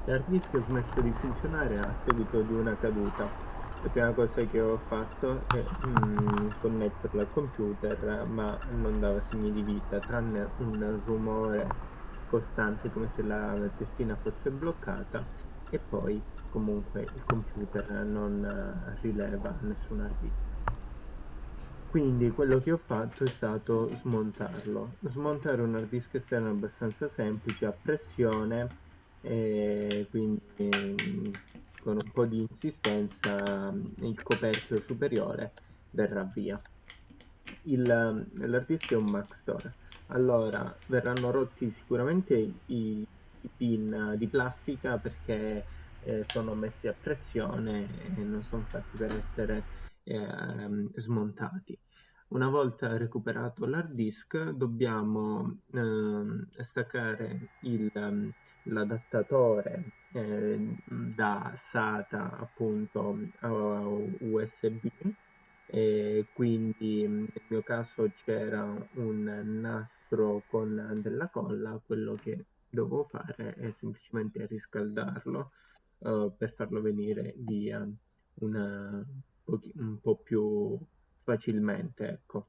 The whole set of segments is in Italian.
L'hard disk ha smesso di funzionare a seguito di una caduta. La prima cosa che ho fatto è connetterlo al computer, ma non dava segni di vita, tranne un rumore costante come se la testina fosse bloccata e poi comunque il computer non rileva nessun hard disk. Quindi quello che ho fatto è stato smontarlo. Smontare un hard disk esterno è abbastanza semplice, a pressione, e quindi con un po' di insistenza il coperchio superiore verrà via. L'hard disk è un Maxtor, allora verranno rotti sicuramente i pin di plastica perché sono messi a pressione e non sono fatti per essere smontati. Una volta recuperato l'hard disk dobbiamo staccare l'adattatore da SATA appunto a USB e quindi nel mio caso c'era un nastro con della colla, quello che dovevo fare è semplicemente riscaldarlo per farlo venire via un po' più facilmente, ecco.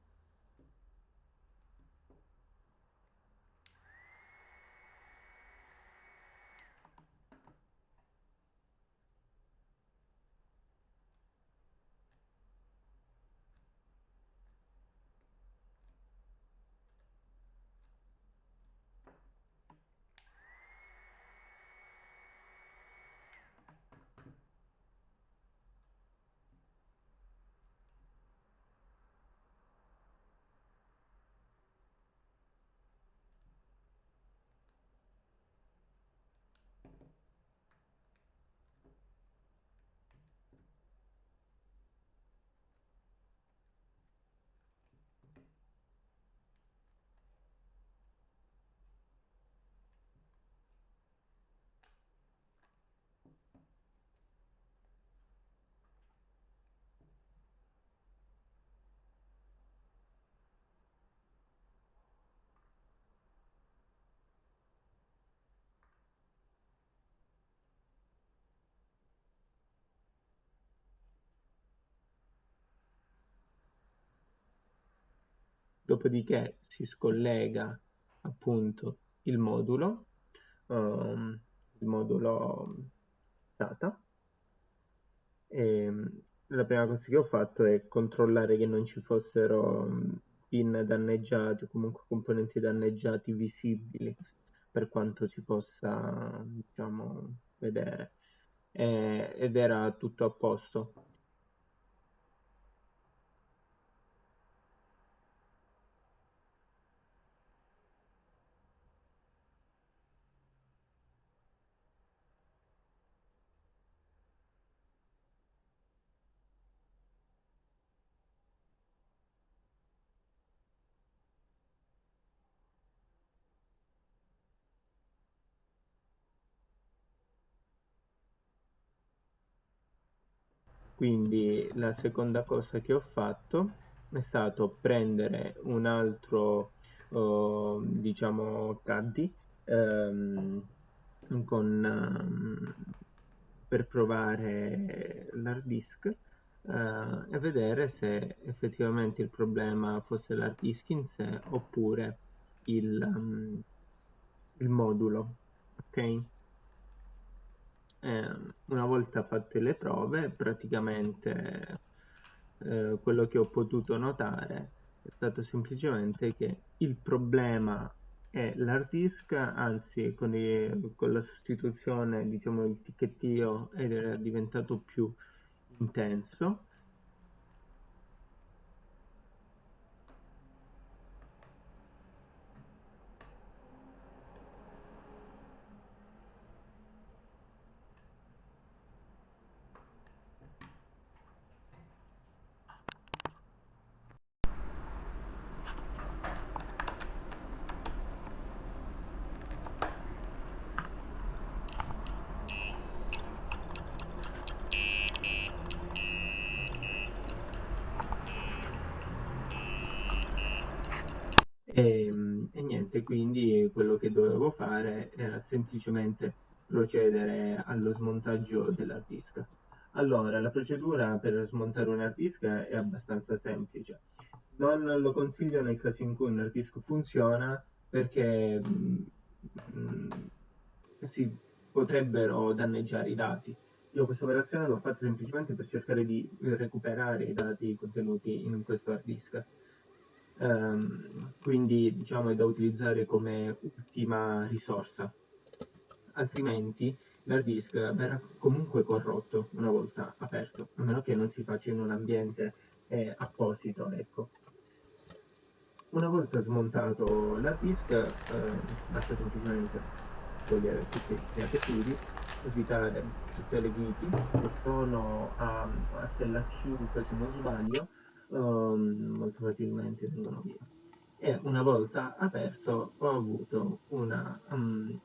Dopodiché si scollega appunto ehm, il modulo SATA. E la prima cosa che ho fatto è controllare che non ci fossero pin danneggiati o comunque componenti danneggiati visibili per quanto si possa, diciamo, vedere. Ed era tutto a posto. Quindi la seconda cosa che ho fatto è stato prendere un altro, diciamo, caddy ehm, per provare l'hard disk e vedere se effettivamente il problema fosse l'hard disk in sé oppure il modulo. Ok? Una volta fatte le prove, praticamente quello che ho potuto notare è stato semplicemente che il problema è l'hard disk, anzi con la sostituzione, diciamo, il ticchettio era diventato più intenso. E niente, quindi quello che dovevo fare era semplicemente procedere allo smontaggio dell'hard disk. Allora, la procedura per smontare un hard disk è abbastanza semplice. Non lo consiglio nel caso in cui un hard disk funziona perché si potrebbero danneggiare i dati. Io questa operazione l'ho fatta semplicemente per cercare di recuperare i dati contenuti in questo hard disk. Quindi diciamo è da utilizzare come ultima risorsa, altrimenti l'hard disk verrà comunque corrotto una volta aperto, a meno che non si faccia in un ambiente apposito, ecco. Una volta smontato l'hard disk, basta semplicemente togliere tutti gli adesivi, evitare tutte le viti che sono a stella 5 se non sbaglio, molto facilmente vengono via. E una volta aperto ho avuto una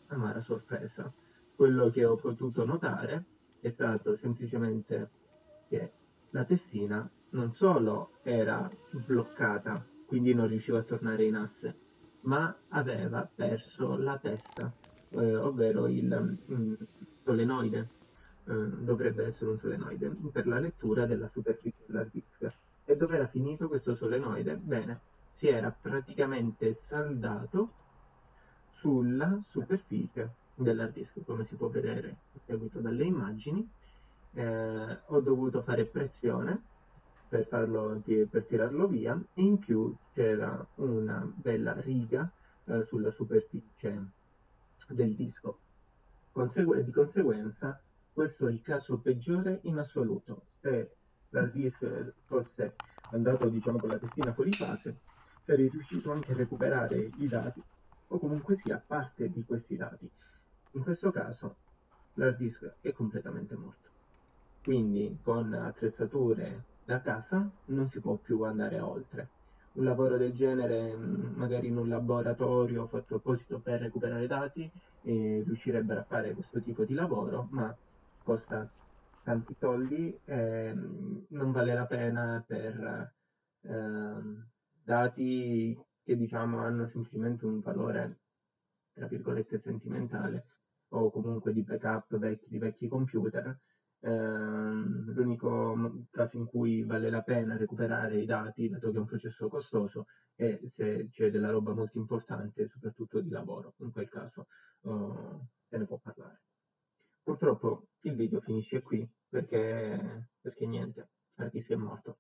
amara sorpresa. Quello che ho potuto notare è stato semplicemente che la tessina non solo era bloccata, quindi non riusciva a tornare in asse, ma aveva perso la testa, ovvero il solenoide. Dovrebbe essere un solenoide per la lettura della superficie dell'hard disk. E dove era finito questo solenoide? Bene, si era praticamente saldato sulla superficie dell'hard disk, come si può vedere in seguito dalle immagini. Ho dovuto fare pressione per tirarlo via e in più c'era una bella riga sulla superficie del disco. Di conseguenza, questo è il caso peggiore in assoluto. Se l'hard disk fosse andato, diciamo, con la testina fuori fase, sarei riuscito anche a recuperare i dati o comunque sia parte di questi dati. In questo caso l'hard disk è completamente morto. Quindi con attrezzature da casa non si può più andare oltre. Un lavoro del genere, magari in un laboratorio fatto apposito per recuperare dati, riuscirebbero a fare questo tipo di lavoro, ma costa tanti soldi e non vale la pena per dati che diciamo hanno semplicemente un valore, tra virgolette, sentimentale o comunque di backup di vecchi computer. L'unico caso in cui vale la pena recuperare i dati, dato che è un processo costoso, è se c'è della roba molto importante, soprattutto di lavoro. In quel caso se ne può parlare. Purtroppo il video finisce qui perché niente, l'artista è morto.